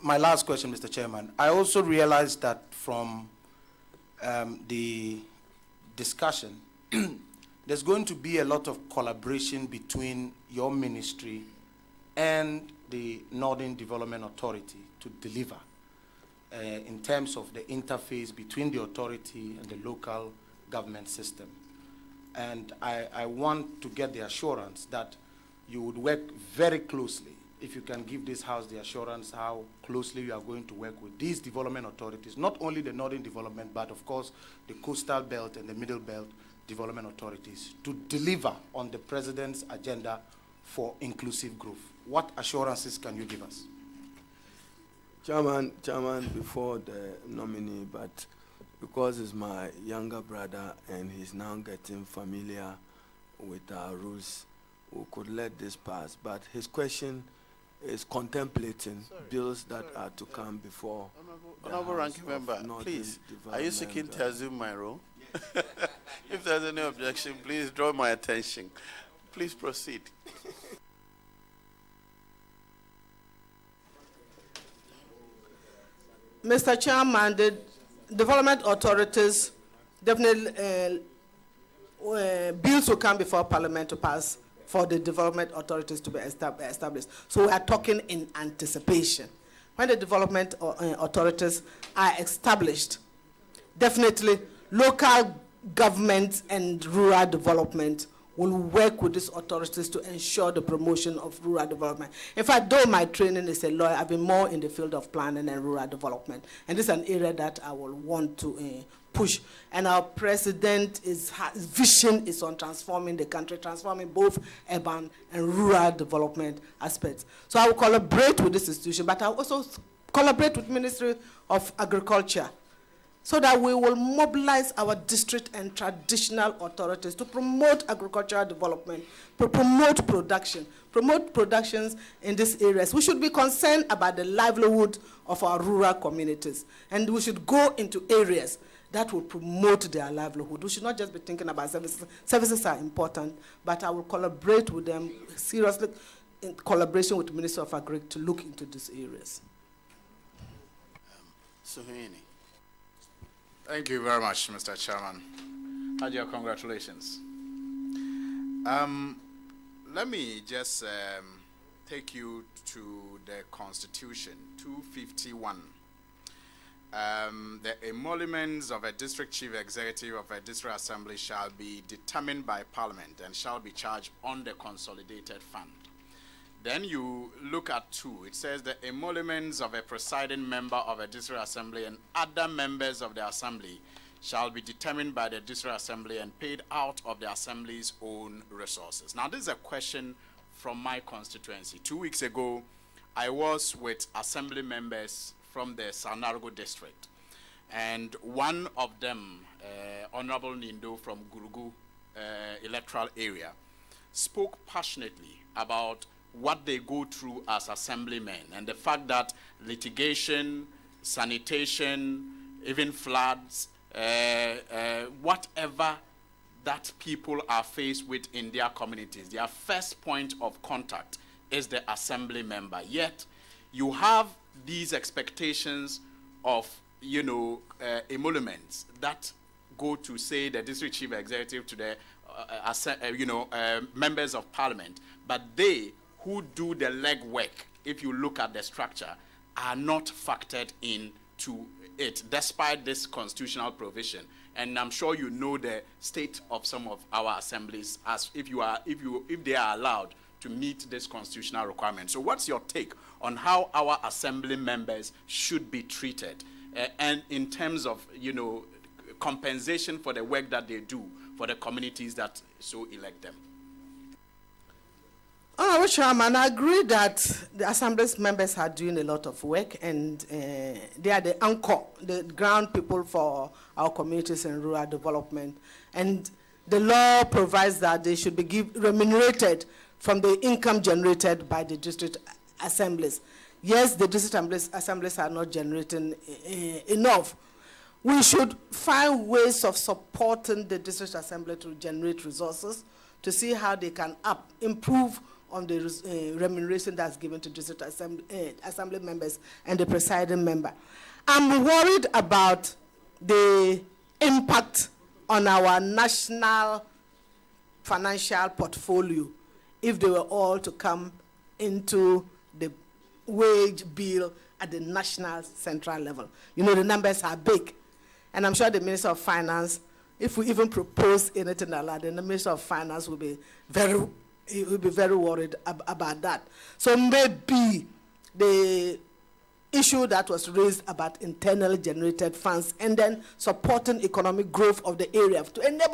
My last question, Mr. Chairman. I also realized that from the discussion, there's going to be a lot of collaboration between your ministry and the Northern Development Authority to deliver in terms of the interface between the authority and the local government system. And I want to get the assurance that you would work very closely, if you can give this House the assurance how closely you are going to work with these development authorities, not only the Northern Development, but of course the Coastal Belt and the Middle Belt development authorities to deliver on the President's agenda for inclusive growth. What assurances can you give us? Chairman, before the nominee, but because he's my younger brother and he's now getting familiar with our rules, we could let this pass. But his question is contemplating bills that are to come before. Honorable Ranking Member, please, are you seeking to assume my role? Yes. If there's any objection, please draw my attention. Please proceed. Mr. Chairman, the development authorities definitely bills will come before Parliament to pass for the development authorities to be established. So we are talking in anticipation. When the development authorities are established, definitely local government and rural development will work with these authorities to ensure the promotion of rural development. In fact, though my training is a lawyer, I've been more in the field of planning and rural development. And this is an area that I will want to push. And our president, his vision is on transforming the country, transforming both urban and rural development aspects. So I will collaborate with this institution, but I will also collaborate with Ministry of Agriculture, so that we will mobilize our district and traditional authorities to promote agricultural development, to promote productions in these areas. We should be concerned about the livelihood of our rural communities, and we should go into areas that will promote their livelihood. We should not just be thinking about services. Services are important, but I will collaborate with them seriously in collaboration with the Ministry of Agriculture to look into these areas. Suhuyini. Thank you very much, Mr. Chairman. Hajia, congratulations. Let me just take you to the Constitution, 251. The emoluments of a district chief executive of a district assembly shall be determined by Parliament and shall be charged on the consolidated fund. Then you look at 2. It says the emoluments of a presiding member of a district assembly and other members of the assembly shall be determined by the district assembly and paid out of the assembly's own resources. Now, this is a question from my constituency. 2 weeks ago, I was with assembly members from the Sanargo district, and one of them, Honorable Nindo from Gurugu electoral area, spoke passionately about what they go through as assemblymen and the fact that litigation, sanitation, even floods, whatever that people are faced with in their communities, their first point of contact is the assembly member. Yet you have these expectations of, emoluments that go to, say, the district chief executive to the members of parliament, but they who do the legwork, if you look at the structure, are not factored into it, despite this constitutional provision. And I'm sure you know the state of some of our assemblies, as if they are allowed to meet this constitutional requirement. So what's your take on how our assembly members should be treated, and in terms of, compensation for the work that they do for the communities that so elect them? Honorable Chairman, I agree that the Assembly members are doing a lot of work, and they are the anchor, the ground people for our communities and rural development. And the law provides that they should be remunerated from the income generated by the district assemblies. Yes, the district assemblies are not generating enough. We should find ways of supporting the district assembly to generate resources to see how they can improve on the remuneration that's given to district assembly members and the presiding member. I'm worried about the impact on our national financial portfolio if they were all to come into the wage bill at the national central level. You know, the numbers are big. And I'm sure the Minister of Finance, if we even propose anything like that, then the Minister of Finance will be very worried about that. So maybe the issue that was raised about internally generated funds and then supporting economic growth of the area to enable